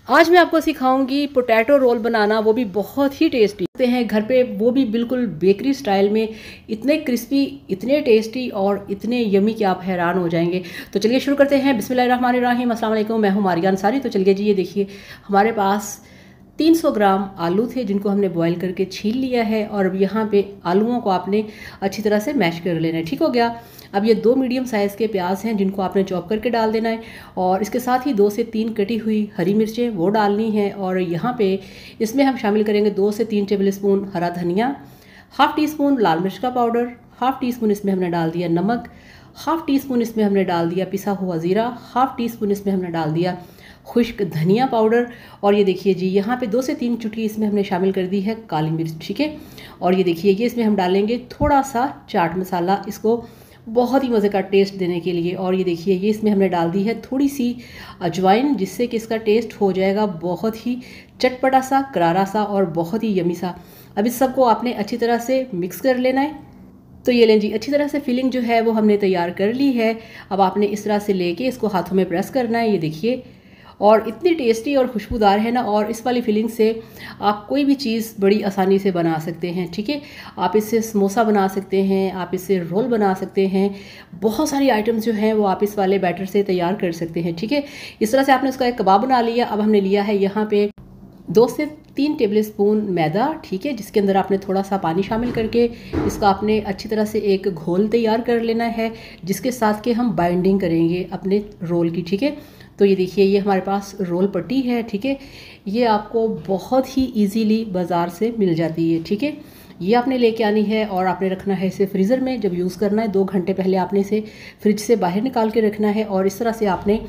आज मैं आपको सिखाऊंगी पोटैटो रोल बनाना, वो भी बहुत ही टेस्टी होते हैं घर पे, वो भी बिल्कुल बेकरी स्टाइल में। इतने क्रिस्पी, इतने टेस्टी और इतने यमी कि आप हैरान हो जाएंगे। तो चलिए शुरू करते हैं। बिस्मिल्लाहिर्रहमानिर्रहीम। अस्सलाम वालेकुम, मैं हूँ मारिया अंसारी। तो चलिए जी, ये देखिए हमारे पास 300 ग्राम आलू थे जिनको हमने बॉईल करके छील लिया है। और अब यहाँ पे आलूओं को आपने अच्छी तरह से मैश कर लेना है। ठीक हो गया। अब ये 2 मीडियम साइज़ के प्याज हैं जिनको आपने चॉप करके डाल देना है। और इसके साथ ही 2 से 3 कटी हुई हरी मिर्चें वो डालनी है। और यहाँ पे इसमें हम शामिल करेंगे 2 से 3 टेबल स्पून हरा धनिया, हाफ़ टी स्पून लाल मिर्च का पाउडर, हाफ़ टी स्पून इसमें हमने डाल दिया नमक, हाफ़ टी स्पून इसमें हमने डाल दिया पिसा हुआ ज़ीरा, हाफ़ टी स्पून इसमें हमने डाल दिया खुश्क धनिया पाउडर। और ये देखिए जी, यहाँ पे 2 से 3 चुटकी इसमें हमने शामिल कर दी है काली मिर्च। ठीक है। और ये देखिए, ये इसमें हम डालेंगे थोड़ा सा चाट मसाला, इसको बहुत ही मज़े का टेस्ट देने के लिए। और ये देखिए, ये इसमें हमने डाल दी है थोड़ी सी अजवाइन, जिससे कि इसका टेस्ट हो जाएगा बहुत ही चटपटा सा, करारा सा और बहुत ही यमी सा। अब इस सबको आपने अच्छी तरह से मिक्स कर लेना है। तो ये लें जी, अच्छी तरह से फिलिंग जो है वो हमने तैयार कर ली है। अब आपने इस तरह से लेके इसको हाथों में प्रेस करना है। ये देखिए, और इतनी टेस्टी और खुशबूदार है ना। और इस वाली फिलिंग से आप कोई भी चीज़ बड़ी आसानी से बना सकते हैं। ठीक है। आप इससे समोसा बना सकते हैं, आप इससे रोल बना सकते हैं, बहुत सारी आइटम्स जो हैं वो आप इस वाले बैटर से तैयार कर सकते हैं। ठीक है। इस तरह से आपने उसका एक कबाब बना लिया। अब हमने लिया है यहाँ पे 2 से 3 टेबल स्पून मैदा। ठीक है। जिसके अंदर आपने थोड़ा सा पानी शामिल करके इसका आपने अच्छी तरह से एक घोल तैयार कर लेना है, जिसके साथ के हम बाइंडिंग करेंगे अपने रोल की। ठीक है। तो ये देखिए, ये हमारे पास रोल पट्टी है। ठीक है। ये आपको बहुत ही इजीली बाज़ार से मिल जाती है। ठीक है। ये आपने लेके आनी है और आपने रखना है इसे फ्रीज़र में। जब यूज़ करना है 2 घंटे पहले आपने इसे फ्रिज से बाहर निकाल के रखना है। और इस तरह से आपने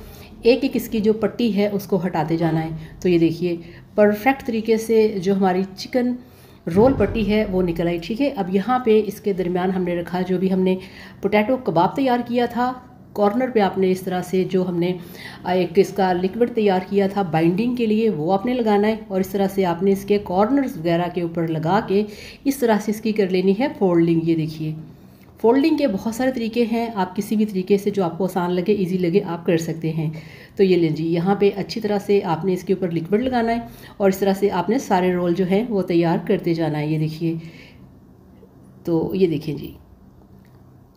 एक एक इसकी जो पट्टी है उसको हटाते जाना है। तो ये देखिए, परफेक्ट तरीके से जो हमारी चिकन रोल पट्टी है वो निकल आई। ठीक है। अब यहाँ पे इसके दरमियान हमने रखा जो भी हमने पोटैटो कबाब तैयार किया था, कॉर्नर पे आपने इस तरह से जो हमने एक इसका लिक्विड तैयार किया था बाइंडिंग के लिए वो आपने लगाना है। और इस तरह से आपने इसके कॉर्नर्स वगैरह के ऊपर लगा के इस तरह से इसकी कर लेनी है फोल्डिंग। ये देखिए, फोल्डिंग के बहुत सारे तरीके हैं, आप किसी भी तरीके से जो आपको आसान लगे, इजी लगे, आप कर सकते हैं। तो ये लें जी, यहाँ पे अच्छी तरह से आपने इसके ऊपर लिक्विड लगाना है और इस तरह से आपने सारे रोल जो हैं वो तैयार करते जाना है। ये देखिए, तो ये देखें जी,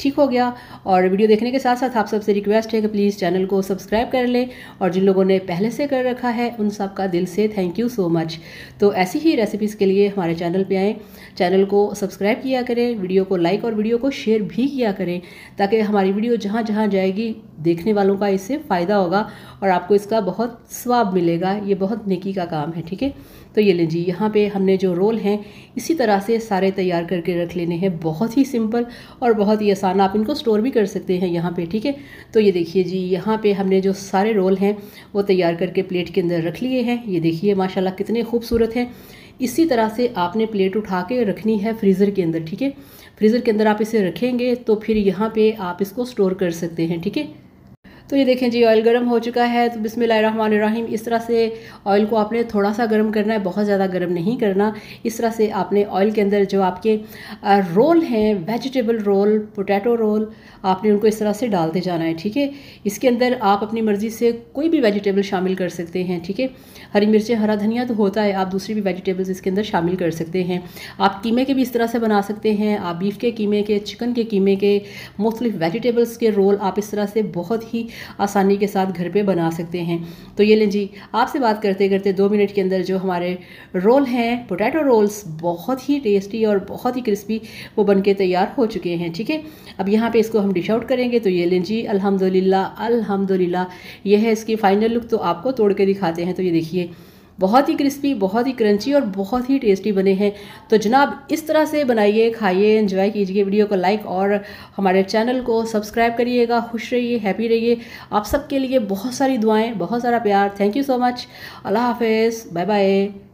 ठीक हो गया। और वीडियो देखने के साथ साथ आप सबसे रिक्वेस्ट है कि प्लीज़ चैनल को सब्सक्राइब कर लें। और जिन लोगों ने पहले से कर रखा है उन सब का दिल से थैंक यू सो मच। तो ऐसी ही रेसिपीज़ के लिए हमारे चैनल पे आएँ, चैनल को सब्सक्राइब किया करें, वीडियो को लाइक और वीडियो को शेयर भी किया करें, ताकि हमारी वीडियो जहाँ जहाँ जाएगी देखने वालों का इससे फ़ायदा होगा और आपको इसका बहुत स्वाब मिलेगा। ये बहुत नेकी का काम है। ठीक है। तो ये लें जी, यहाँ पे हमने जो रोल हैं इसी तरह से सारे तैयार करके रख लेने हैं। बहुत ही सिंपल और बहुत ही आसान, आप इनको स्टोर भी कर सकते हैं यहाँ पे। ठीक है। तो ये देखिए जी, यहाँ पे हमने जो सारे रोल हैं वो तैयार करके प्लेट के अंदर रख लिए हैं। ये देखिए माशाल्लाह कितने खूबसूरत हैं। इसी तरह से आपने प्लेट उठा के रखनी है फ्रीज़र के अंदर। ठीक है। फ्रीज़र के अंदर आप इसे रखेंगे तो फिर यहाँ पे आप इसको स्टोर कर सकते हैं। ठीक है। तो ये देखें जी, ऑयल गर्म हो चुका है। तो बिस्मिल्लाहिर्रहमानिर्रहीम, इस तरह से ऑयल को आपने थोड़ा सा गर्म करना है, बहुत ज़्यादा गर्म नहीं करना। इस तरह से आपने ऑयल के अंदर जो आपके रोल हैं, वेजिटेबल रोल, पोटैटो रोल, आपने उनको इस तरह से डालते जाना है। ठीक है। इसके अंदर आप अपनी मर्ज़ी से कोई भी वेजिटेबल शामिल कर सकते हैं। ठीक है। हरी मिर्चें, हरा धनिया तो होता है, आप दूसरी भी वेजिटेबल्स इसके अंदर शामिल कर सकते हैं। आप कीमे के भी इस तरह से बना सकते हैं। आप बीफ के कीमे के, चिकन के कीमे के, मुख्तलिफ वेजिटेबल्स के रोल आप इस तरह से बहुत ही आसानी के साथ घर पे बना सकते हैं। तो ये लें जी, आपसे बात करते करते 2 मिनट के अंदर जो हमारे रोल हैं, पोटैटो रोल्स, बहुत ही टेस्टी और बहुत ही क्रिस्पी, वो बनके तैयार हो चुके हैं। ठीक है। अब यहाँ पे इसको हम डिश आउट करेंगे। तो ये लें जी, अल्हम्दुलिल्लाह अल्हम्दुलिल्लाह, ये है इसकी फाइनल लुक। तो आपको तोड़ के दिखाते हैं। तो ये देखिए, बहुत ही क्रिस्पी, बहुत ही क्रंची और बहुत ही टेस्टी बने हैं। तो जनाब इस तरह से बनाइए, खाइए, एंजॉय कीजिए। वीडियो को लाइक और हमारे चैनल को सब्सक्राइब करिएगा। खुश रहिए, हैप्पी रहिए। आप सबके लिए बहुत सारी दुआएं, बहुत सारा प्यार। Thank you so much. अल्लाह हाफिज़, बाय बाय।